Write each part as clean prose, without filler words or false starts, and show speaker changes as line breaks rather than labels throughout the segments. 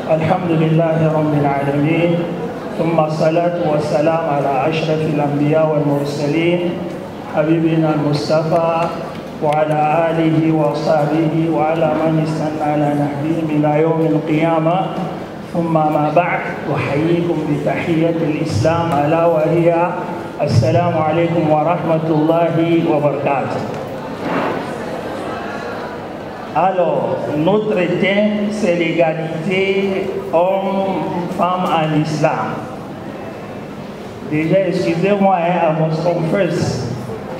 الحمد لله رب العالمين ثم الصلاة والسلام على أشرف الأنبياء والمرسلين حبيبنا المصطفى وعلى آله وصحبه وعلى من استنى على نهجهم إلى يوم القيامة ثم ما بعد أحييكم بتحية الإسلام ألا وهي السلام عليكم ورحمة الله وبركاته. Alors, notre thème, c'est l'égalité homme-femme en islam. Déjà, excusez-moi, à Moscou first.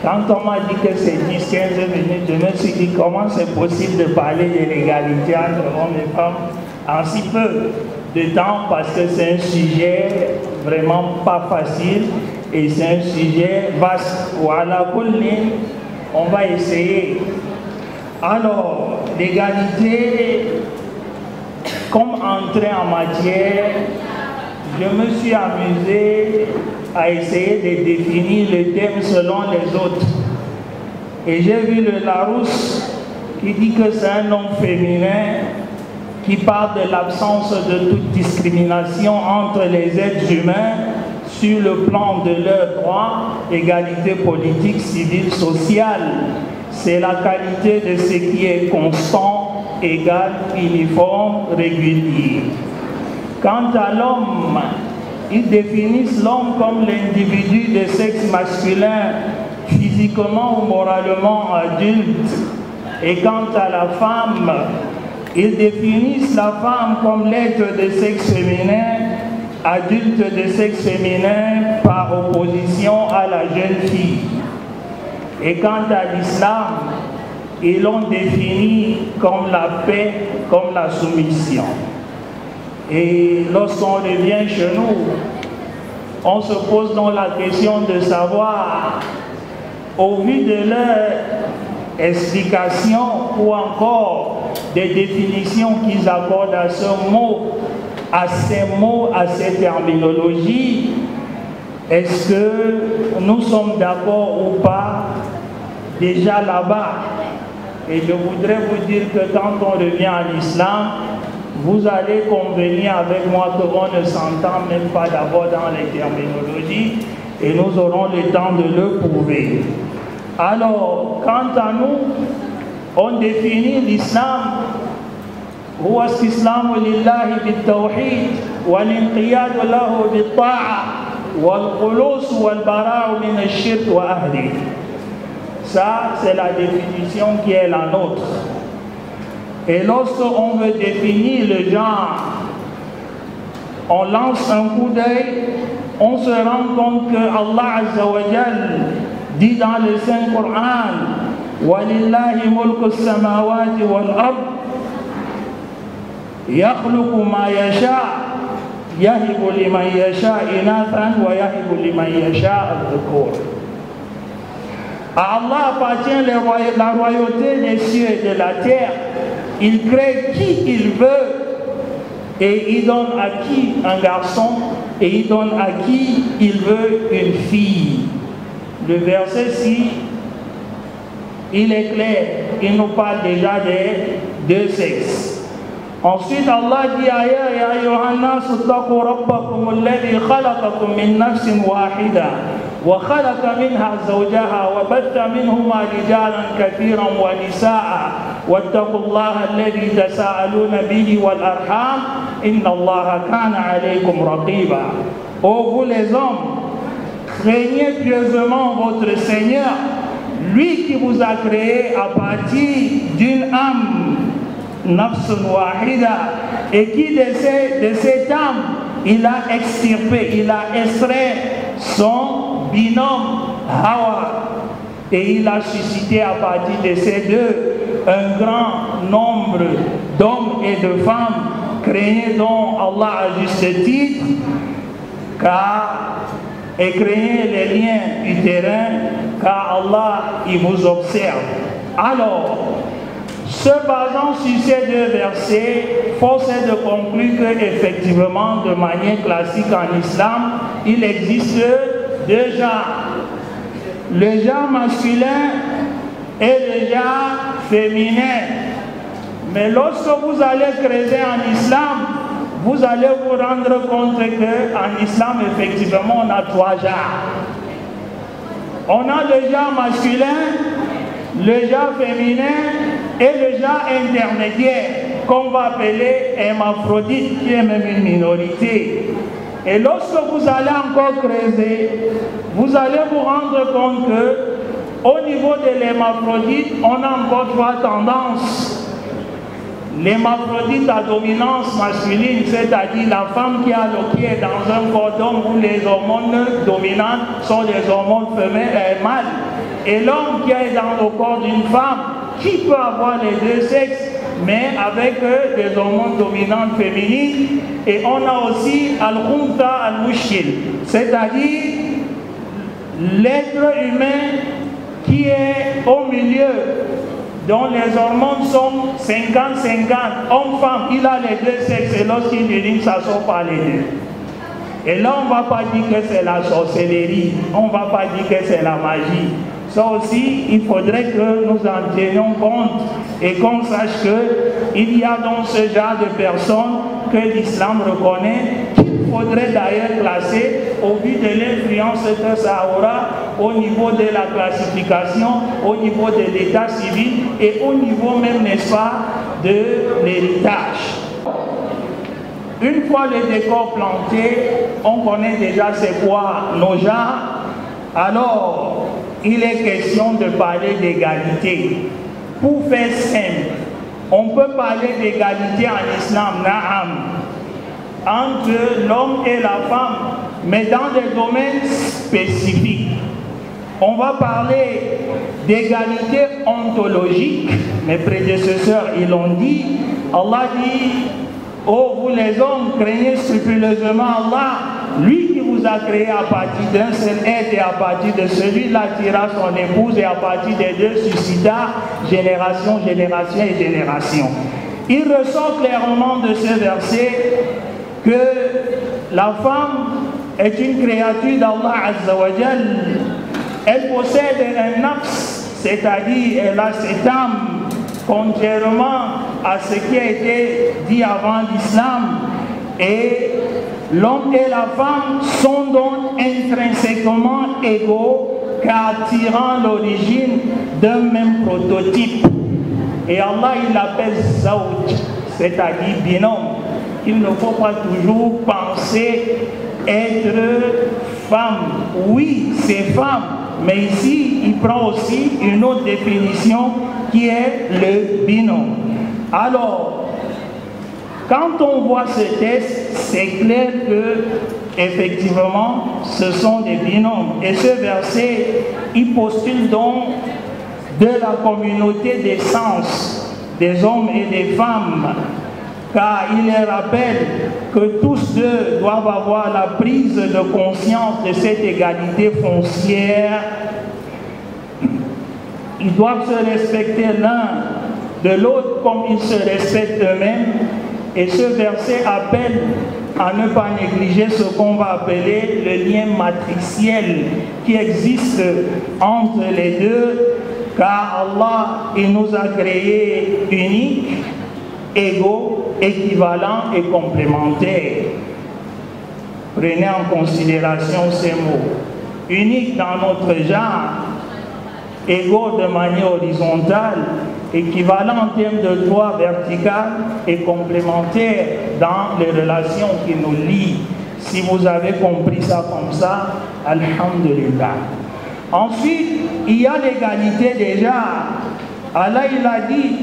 Quand on m'a dit que c'est 10-15 minutes, je me suis dit comment c'est possible de parler de l'égalité entre hommes et femmes en si peu de temps, parce que c'est un sujet vraiment pas facile et c'est un sujet vaste. Voilà, on va essayer. Alors, l'égalité, comme entrée en matière, je me suis amusé à essayer de définir le thème selon les autres. Et j'ai vu le Larousse qui dit que c'est un homme féminin qui parle de l'absence de toute discrimination entre les êtres humains sur le plan de leurs droits, égalité politique, civile, sociale. C'est la qualité de ce qui est constant, égal, uniforme, régulier. Quant à l'homme, ils définissent l'homme comme l'individu de sexe masculin, physiquement ou moralement adulte. Et quant à la femme, ils définissent la femme comme l'être de sexe féminin, adulte de sexe féminin par opposition à la jeune fille. Et quant à l'islam, ils l'ont défini comme la paix, comme la soumission. Et lorsqu'on revient chez nous, on se pose donc la question de savoir, au vu de leur explication ou encore des définitions qu'ils accordent à ce mot, à ces mots, à ces terminologies, est-ce que nous sommes d'accord ou pas déjà là-bas? Et je voudrais vous dire que quand on revient à l'islam, vous allez convenir avec moi qu'on ne s'entend même pas d'abord dans les terminologies et nous aurons le temps de le prouver. Alors, quant à nous, on définit l'islam. هو استسلام لله بالتوحيد والانقياد له بالطاعة والخلوص والبراء من الشرك وأهله. Ça, c'est la définition qui est la nôtre. Et lorsqu'on veut définir le genre, on lance un coup d'œil, on se rend compte que Allah Azza wa Jal dit dans le Saint-Coran وَلِلَّهِ مُلْكُ السَّمَاوَاتِ وَالْأَرْضِ يَخْلُقُ مَا يَشَاءُ يَهِبُ لِمَنْ يَشَاءُ إِنَاثًا وَيَهِبُ لِمَنْ يَشَاءُ الذُّكُورَ. À Allah appartient la royauté des cieux et de la terre. Il crée qui il veut et il donne à qui un garçon et il donne à qui il veut une fille. Le verset-ci, il est clair, il nous parle déjà des deux sexes. Ensuite, Allah dit ailleurs, Ya Yohannas, ittaqu rabbakum alladhi khalaqakum min nafsin wahida wa khalaqa minha zawjaha wa batta minhuma rijalan kathiran wa nisaa wattaqu Allah alladhi tasaaluna bihi wal arham inna Allah kana alaykum raqiba. Ô vous les hommes, craignez pieusement votre Seigneur, lui qui vous a créé à partir d'une âme, nafsun wahida, et qui de cette âme, il a extirpé, il a extrait son binôme Hawa, et il a suscité à partir de ces deux un grand nombre d'hommes et de femmes. Craignez donc Allah à juste titre, et craignez les liens du terrain, car Allah il vous observe. Alors, se basant sur ces deux versets, force est de conclure qu'effectivement, de manière classique en islam, il existe deux genres. Le genre masculin et le genre féminin. Mais lorsque vous allez creuser en islam, vous allez vous rendre compte qu'en islam, effectivement, on a 3 genres. On a le genre masculin, le genre féminin et le genre intermédiaire, qu'on va appeler hermaphrodite, qui est même une minorité. Et lorsque vous allez encore creuser, vous allez vous rendre compte que au niveau de l'hermaphrodite, on a encore 3 tendances. L'hermaphrodite à dominance masculine, c'est-à-dire la femme qui est dans un corps d'homme où les hormones dominantes sont les hormones femelles et mâles. Et l'homme qui est dans le corps d'une femme, qui peut avoir les 2 sexes, mais avec des hormones dominantes féminines. Et on a aussi al-khunta al-mushkil, c'est-à-dire l'être humain qui est au milieu, dont les hormones sont 50-50, homme-femme, il a les 2 sexes, et lorsqu'il urine, ça sort par les 2. Et là, on ne va pas dire que c'est la sorcellerie, on ne va pas dire que c'est la magie. Ça aussi, il faudrait que nous en tenions compte et qu'on sache qu'il y a donc ce genre de personnes que l'islam reconnaît, qu'il faudrait d'ailleurs classer au vu de l'influence que ça aura au niveau de la classification, au niveau de l'état civil et au niveau même, n'est-ce pas, de l'héritage. Une fois le décor planté, on connaît déjà c'est quoi nos genres. Alors, il est question de parler d'égalité. Pour faire simple, on peut parler d'égalité en islam, na'am, entre l'homme et la femme, mais dans des domaines spécifiques. On va parler d'égalité ontologique. Mes prédécesseurs, ils l'ont dit. Allah dit, oh vous les hommes, craignez scrupuleusement Allah, lui qui vous a créé à partir d'un seul être et à partir de celui-là tira son épouse et à partir des 2 suscita génération, génération et génération. Il ressort clairement de ce verset que la femme est une créature d'Allah Azza wa Jal. Elle possède un nafs, c'est-à-dire elle a cette âme, contrairement à ce qui a été dit avant l'islam. Et l'homme et la femme sont donc intrinsèquement égaux, car tirant l'origine d'un même prototype. Et Allah, il l'appelle zawj, c'est-à-dire binôme. Il ne faut pas toujours penser être femme. Oui, c'est femme, mais ici, il prend aussi une autre définition qui est le binôme. Alors, quand on voit ce texte, c'est clair que, effectivement, ce sont des binômes. Et ce verset, il postule donc de la communauté des sens, des hommes et des femmes, car il les rappelle que tous deux doivent avoir la prise de conscience de cette égalité foncière. Ils doivent se respecter l'un de l'autre comme ils se respectent eux-mêmes. Et ce verset appelle à ne pas négliger ce qu'on va appeler le lien matriciel qui existe entre les deux, car Allah, il nous a créés uniques, égaux, équivalents et complémentaires. Prenez en considération ces mots. Uniques dans notre genre, égaux de manière horizontale, équivalent en termes de droit vertical et complémentaire dans les relations qui nous lient. Si vous avez compris ça comme ça, alhamdulillah. Ensuite, il y a l'égalité déjà. Allah, il a dit,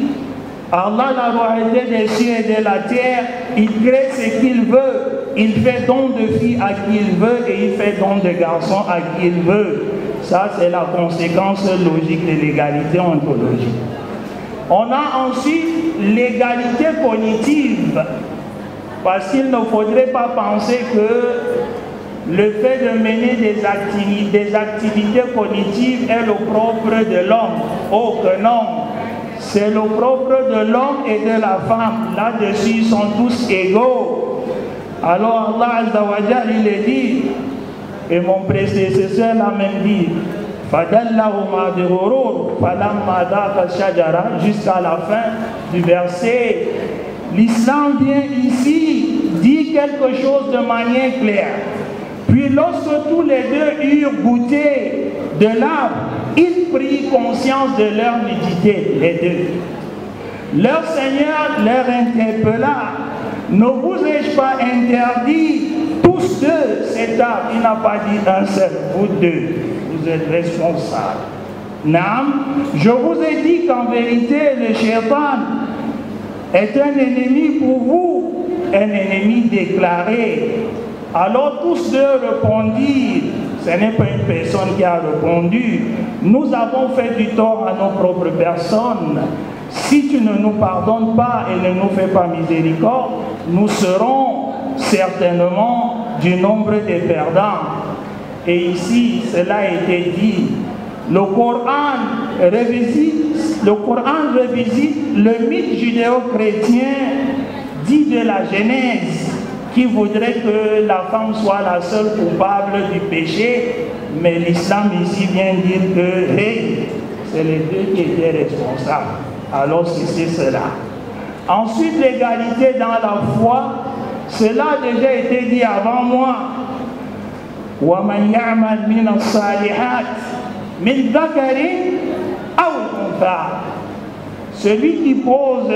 Allah, la royauté des cieux et de la terre, il crée ce qu'il veut. Il fait don de filles à qui il veut et il fait don de garçons à qui il veut. Ça, c'est la conséquence logique de l'égalité ontologique. On a ensuite l'égalité cognitive, parce qu'il ne faudrait pas penser que le fait de mener des activités cognitives est le propre de l'homme. Oh, que non! C'est le propre de l'homme et de la femme. Là-dessus, ils sont tous égaux. Alors Allah Azza wa Jal, il est dit, et mon prédécesseur l'a même dit, jusqu'à la fin du verset. L'islam vient ici dire dit quelque chose de manière claire. Puis lorsque tous les deux eurent goûté de l'arbre, ils prirent conscience de leur nudité, les deux. Leur Seigneur leur interpella. Ne vous ai-je pas interdit tous deux cet arbre? Il n'a pas dit un seul, vous deux. Vous êtes responsables. Naam, je vous ai dit qu'en vérité, le shaitan est un ennemi pour vous, un ennemi déclaré. Alors tous deux répondirent, ce n'est pas une personne qui a répondu, nous avons fait du tort à nos propres personnes. Si tu ne nous pardonnes pas et ne nous fais pas miséricorde, nous serons certainement du nombre des perdants. Et ici, cela a été dit. Le Coran revisite le mythe judéo-chrétien dit de la Genèse, qui voudrait que la femme soit la seule coupable du péché, mais l'islam ici vient dire que hey, c'est les deux qui étaient responsables. Alors c'est cela. Ensuite, l'égalité dans la foi, cela a déjà été dit avant moi. وَمَنْ يَعْمَلْ مِنَ الصَّالِحَاتِ مِنْ ذَكَرٍ أَوْ أُنْثَىٰ. Celui qui pose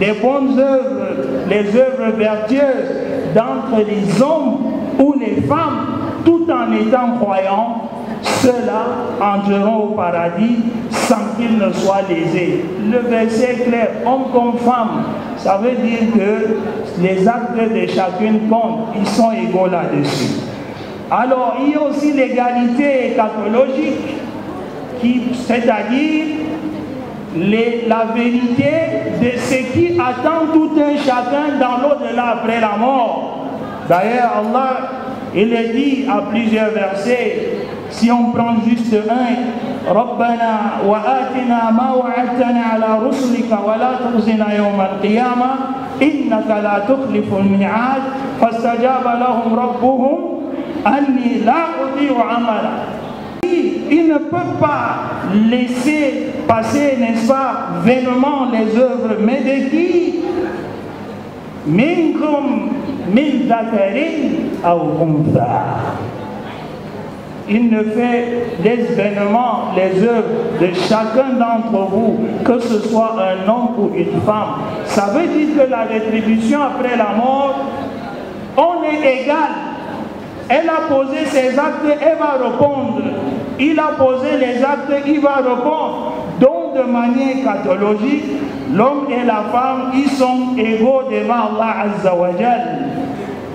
des bonnes œuvres, les œuvres vertueuses d'entre les hommes ou les femmes, tout en étant croyants, ceux-là entreront au paradis sans qu'ils ne soient lésés. Le verset est clair, homme comme femme, ça veut dire que les actes de chacune comptent, ils sont égaux là-dessus. Alors, il y a aussi l'égalité eschatologique, c'est-à-dire la vérité de ce qui attend tout un chacun dans l'au-delà après la mort. D'ailleurs, Allah, il est dit à plusieurs versets, si on prend juste un, Rabbana wa atina ma wa'adtana ala rusulika wa la tukhzina yawm al-qiyamah innaka la tukhlifu al-mi'ad fastajaba lahum rabbuhum anni la udi'u amala. Il ne peut pas laisser passer, n'est-ce pas, vainement les œuvres, mais de qui? Minkum min dhakarin aw untha. Il ne fait des vainement les œuvres de chacun d'entre vous, que ce soit un homme ou une femme. Ça veut dire que la rétribution après la mort, on est égal. Elle a posé ses actes, elle va répondre. Il a posé les actes, il va répondre. Donc, de manière eschatologique, l'homme et la femme, ils sont égaux devant Allah Azza wa Jal.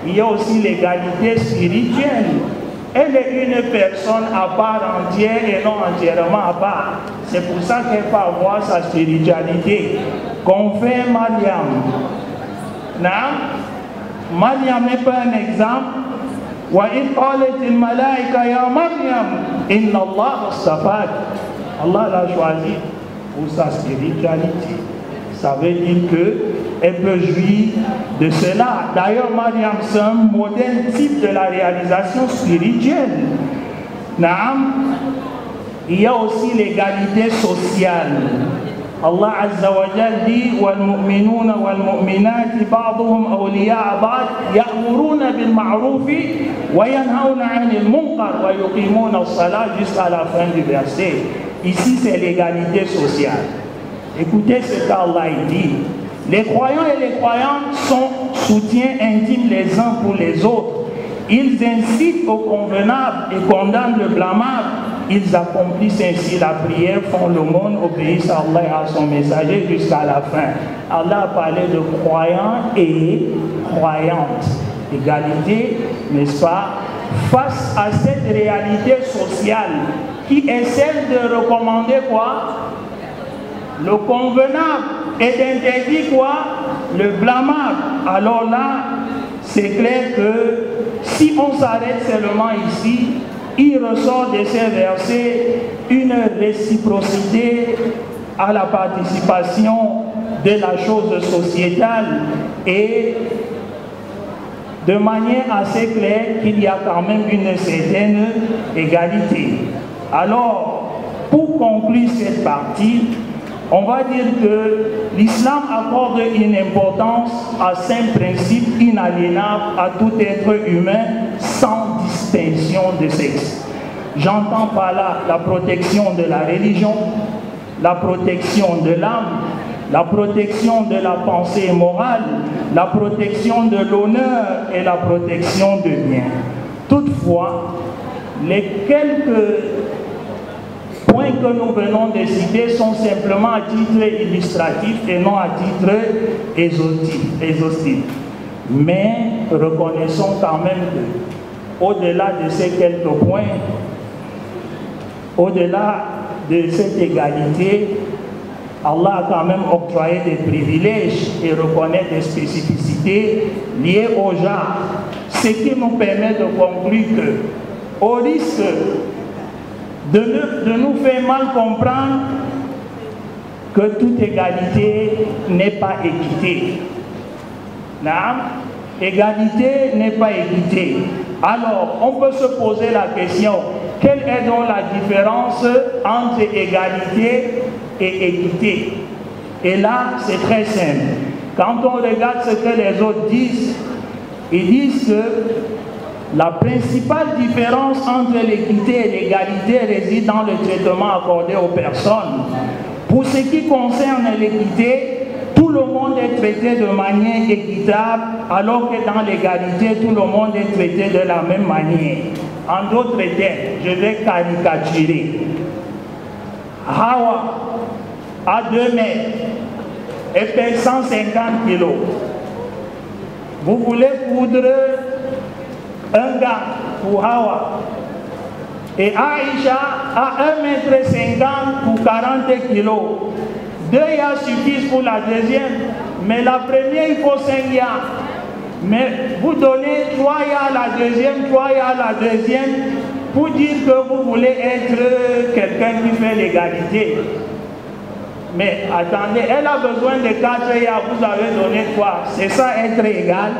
Il y a aussi l'égalité spirituelle. Elle est une personne à part entière et non entièrement à part. C'est pour ça qu'elle peut avoir sa spiritualité. Qu'on fait Mariam. Mariam n'est pas un exemple. وَإِذْ قَالَتِ الْمَلَائِكَةُ يَا مَرْيَمْ إِنَّ اللَّهَ اصْطَفَاكِ. Allah l'a choisi pour sa spiritualité. Ça veut dire qu'elle peut jouir de cela. D'ailleurs, Mariam, c'est un modèle type de la réalisation spirituelle. Naam. Il y a aussi l'égalité sociale. Allah Azza wa Jal dit وَالْمُؤْمِنُونَ وَالْمُؤْمِنَاتِ بَعْضُهُمْ أَوْلِيَاءُ بَعْضٍ يَأْمُرُونَ بِالْمَعْرُوفِ وَيَنْهَوْنَ عَنِ الْمُنكَرِ وَيُقِيمُونَ الصَّلَاةَ jusqu'à la fin du verset. Ici, c'est l'égalité sociale. Écoutez ce qu'Allah dit. Les croyants et les croyantes sont soutiens intimes les uns pour les autres. Ils incitent au convenable et condamnent le blâmable. Ils accomplissent ainsi la prière, font l'aumône, obéissent à Allah et à son messager jusqu'à la fin. Allah a parlé de croyants et croyantes. Égalité, n'est-ce pas? Face à cette réalité sociale qui est celle de recommander quoi? Le convenable et d'interdire quoi? Le blâmable. Alors là, c'est clair que si on s'arrête seulement ici, il ressort de ces versets une réciprocité à la participation de la chose sociétale et de manière assez claire qu'il y a quand même une certaine égalité. Alors, pour conclure cette partie, on va dire que l'islam accorde une importance à 5 principes inaliénables à tout être humain sans distinction de sexe. J'entends par là la protection de la religion, la protection de l'âme, la protection de la pensée morale, la protection de l'honneur et la protection de biens. Toutefois, les quelques points que nous venons de citer sont simplement à titre illustratif et non à titre exhaustif. Mais reconnaissons quand même que, au-delà de ces quelques points, au-delà de cette égalité, Allah a quand même octroyé des privilèges et reconnaît des spécificités liées au genre, ce qui nous permet de conclure que, au risque de nous faire mal comprendre que toute égalité n'est pas équité. Non, égalité n'est pas équité. Alors, on peut se poser la question, quelle est donc la différence entre égalité et équité? Et là, c'est très simple. Quand on regarde ce que les autres disent, ils disent que la principale différence entre l'équité et l'égalité réside dans le traitement accordé aux personnes. Pour ce qui concerne l'équité, tout le monde est traité de manière équitable, alors que dans l'égalité, tout le monde est traité de la même manière. En d'autres termes, je vais caricaturer. Hawa a 2 mètres et pèse 150 kilos. Vous voulez coudre un gars pour Hawa. Et Aïcha a 1,50 m pour 40 kilos. 2 yards suffisent pour la deuxième, mais la première, il faut 5 yards. Mais vous donnez 3 yards à la deuxième, 3 yards à la deuxième, pour dire que vous voulez être quelqu'un qui fait l'égalité. Mais attendez, elle a besoin de 4 yards, vous avez donné 3. C'est ça être égal?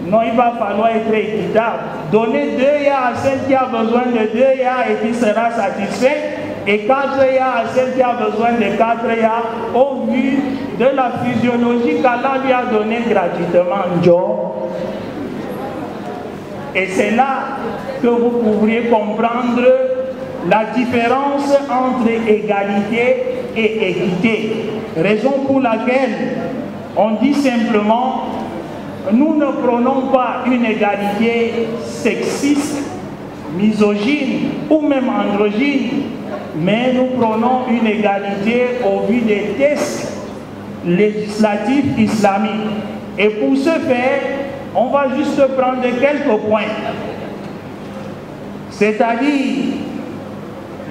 Non, il va falloir être équitable. Donnez 2 yards à celle qui a besoin de 2 yards et qui sera satisfait. Et 4 yards à celle qui a besoin de 4 yards au vu de la physiologie qu'Allah lui a donné gratuitement. Et c'est là que vous pourriez comprendre la différence entre égalité et équité. Raison pour laquelle on dit simplement, nous ne prenons pas une égalité sexiste, misogyne ou même androgyne, mais nous prenons une égalité au vu des textes législatifs islamiques. Et pour ce faire, on va juste prendre quelques points. C'est-à-dire,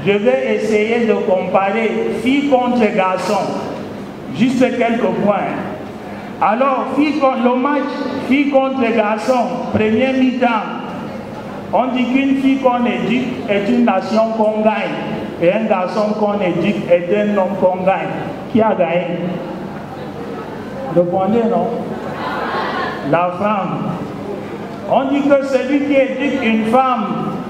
je vais essayer de comparer filles contre garçons. Juste quelques points. Alors, le match filles contre garçons, premier mi-temps, on dit qu'une fille qu'on éduque est une nation qu'on gagne. Et un garçon qu'on éduque est un homme qu'on gagne. Qui a gagné? Répondez, non? La femme. On dit que celui qui éduque une femme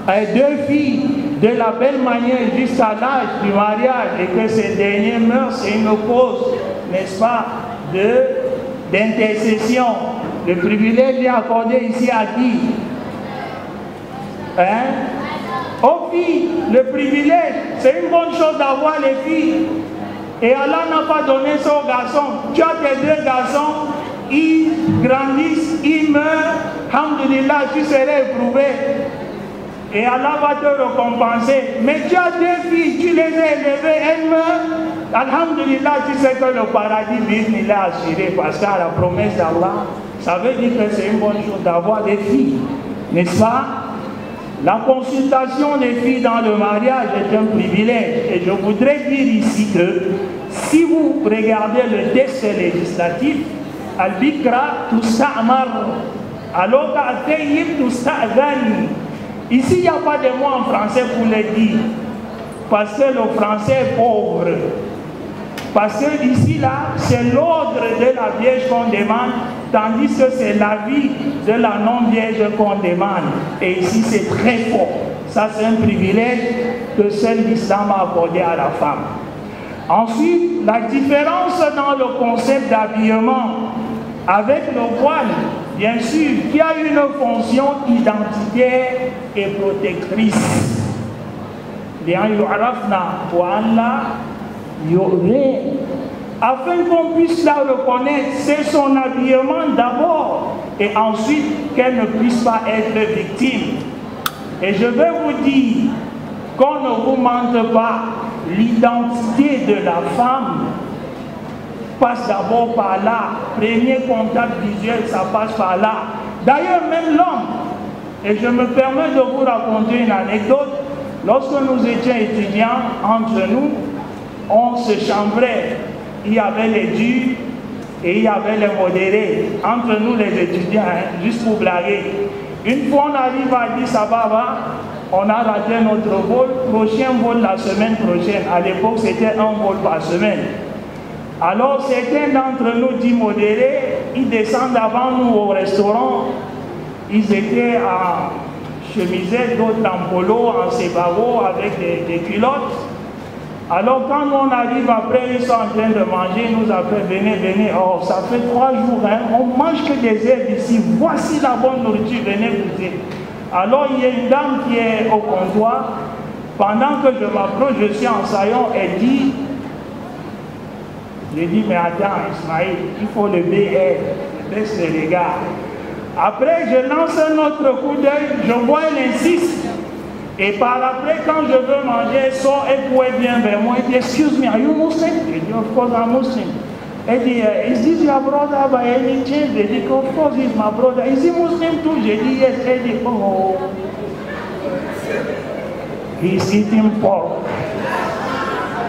a 2 filles de la belle manière jusqu'à l'âge du mariage et que ces derniers meurent, c'est une cause, n'est-ce pas, d'intercession. Le privilège est accordé ici à qui? Hein? Aux filles, le privilège, c'est une bonne chose d'avoir les filles. Et Allah n'a pas donné ça aux garçons. Tu as tes 2 garçons, ils grandissent, ils meurent. Alhamdulillah, tu serais éprouvé. Et Allah va te récompenser. Mais tu as 2 filles, tu les as élevées, elles meurent. Alhamdulillah, tu sais que le paradis, il est assuré. Parce qu'à la promesse d'Allah, ça veut dire que c'est une bonne chose d'avoir des filles. N'est-ce pas? La consultation des filles dans le mariage est un privilège. Et je voudrais dire ici que si vous regardez le texte législatif, Al-Bikra Tusta'mar, alors qu'Al-Tayyib Tusta'gani. Ici, il n'y a pas de mot en français pour le dire. Parce que le français est pauvre. Parce que ici, là, c'est l'ordre de la Vierge qu'on demande, tandis que c'est la vie de la non-Vierge qu'on demande. Et ici, c'est très fort. Ça, c'est un privilège que seul l'islam a accordé à la femme. Ensuite, la différence dans le concept d'habillement avec le voile, bien sûr, qui a une fonction identitaire et protectrice. Afin qu'on puisse la reconnaître, c'est son habillement d'abord et ensuite qu'elle ne puisse pas être victime. Et je vais vous dire qu'on ne vous mente pas, l'identité de la femme passe d'abord par là. Premier contact visuel, ça passe par là. D'ailleurs, même l'homme, et je me permets de vous raconter une anecdote, lorsque nous étions étudiants, entre nous, on se chambrait. Il y avait les durs et il y avait les modérés. Entre nous, les étudiants, hein, juste pour blaguer. Une fois, on arrive à Addis Ababa, on a raté notre vol. Prochain vol la semaine prochaine. À l'époque, c'était un vol par semaine. Alors, certains d'entre nous, dits modérés, ils descendent avant nous au restaurant. Ils étaient en chemisette, d'autres en polo, en sébaro, avec des culottes. Alors, quand on arrive après, ils sont en train de manger, ils nous appellent, venez, venez. Oh, ça fait 3 jours, hein, on mange que des herbes ici. Voici la bonne nourriture, venez goûter. Alors, il y a une dame qui est au comptoir. Pendant que je m'approche, je suis en saillon, elle dit, j'ai dit, mais attends, Ismaël, il faut lever elle, baisse les regards. Après, je lance un autre coup d'œil, je vois, elle insiste. Et par après, quand je veux manger, elle sort, elle pourrait bien vers moi, elle dit, excuse me, are you Muslim? Je dis, of course I'm Muslim. Elle dit, is this your brother by any chance? Je dis, of course he's my brother. Is he Muslim too? Je dis, yes. Elle dit, oh, he's eating pork.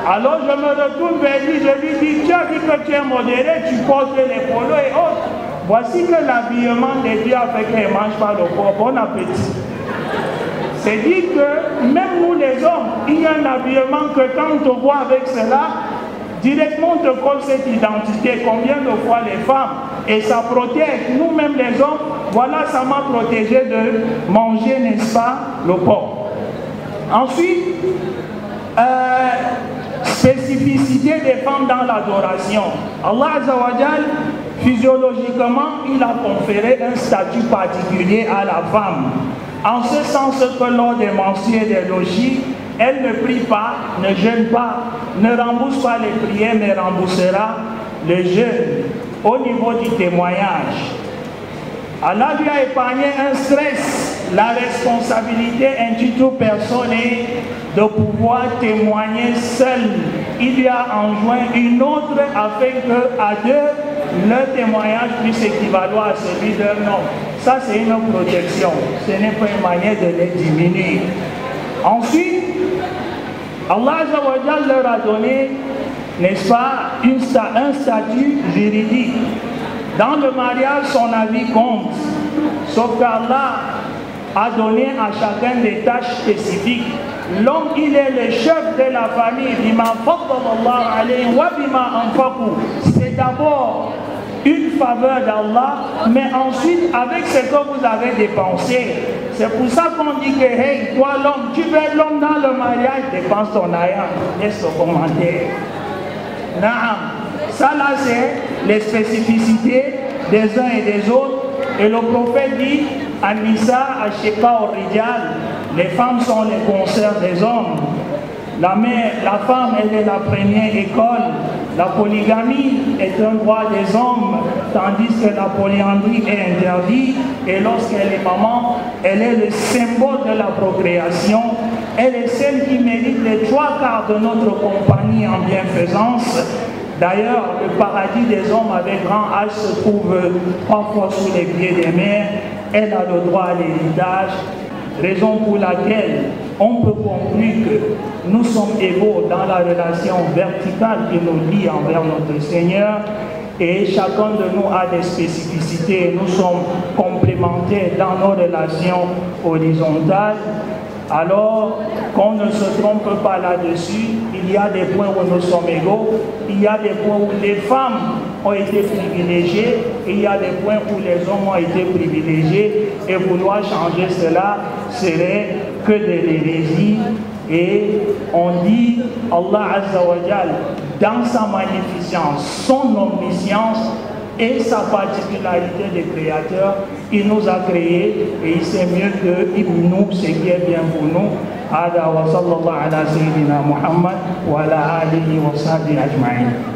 Alors je me retourne vers lui, je lui dis, tu as dit que tu es modéré, tu portes les polos et autres. Voici que l'habillement des dieux a fait qu'elle ne mange pas le porc. Bon appétit. C'est dit que même nous les hommes, il y a un habillement que quand on te voit avec cela, directement on te colle cette identité. Combien de fois les femmes, et ça protège nous-mêmes les hommes. Voilà, ça m'a protégé de manger, n'est-ce pas, le porc. Ensuite, spécificité des femmes dans l'adoration. Allah Azza wa Jal, physiologiquement, il a conféré un statut particulier à la femme. En ce sens que lors des menstrues et des logis, elle ne prie pas, ne jeûne pas, ne rembourse pas les prières, mais remboursera le jeûne. Au niveau du témoignage, Allah lui a épargné un stress. La responsabilité incite aux personnes de pouvoir témoigner seul. Il lui a enjoint une autre afin qu'à deux, leur témoignage puisse équivaloir à celui d'un homme. Ça, c'est une protection. Ce n'est pas une manière de les diminuer. Ensuite, Allah leur a donné, n'est-ce pas, un statut juridique. Dans le mariage, son avis compte. Sauf qu'Allah a donné à chacun des tâches spécifiques. L'homme, il est le chef de la famille. C'est d'abord une faveur d'Allah, mais ensuite avec ce que vous avez dépensé. C'est pour ça qu'on dit que, hey, toi l'homme, tu veux être l'homme dans le mariage, dépense ton argent. Laisse le commentaire. Naam. Ça là, c'est les spécificités des uns et des autres. Et le prophète dit, An-Nisa Asheka Rijal, les femmes sont les concerts des hommes. La femme, elle est la première école. La polygamie est un droit des hommes, tandis que la polyandrie est interdite. Et lorsqu'elle est maman, elle est le symbole de la procréation. Elle est celle qui mérite les 3/4 de notre compagnie en bienfaisance. D'ailleurs, le paradis des hommes avec grand H se trouve 3 fois sous les pieds des mères. Elle a le droit à l'héritage, raison pour laquelle on peut conclure que nous sommes égaux dans la relation verticale qui nous lie envers notre Seigneur, et chacun de nous a des spécificités. Nous sommes complémentaires dans nos relations horizontales. Alors, qu'on ne se trompe pas là-dessus, il y a des points où nous sommes égaux, il y a des points où les femmes ont été privilégiées, et il y a des points où les hommes ont été privilégiés, et vouloir changer cela serait que de l'hérésie Et on dit Allah Azza wa Jal, dans sa magnificence, son omniscience et sa particularité de créateur, il nous a créés et il sait mieux que nous ce qui est bien pour nous. هذا وصلى الله على سيدنا محمد وعلى آله وصحبه أجمعين.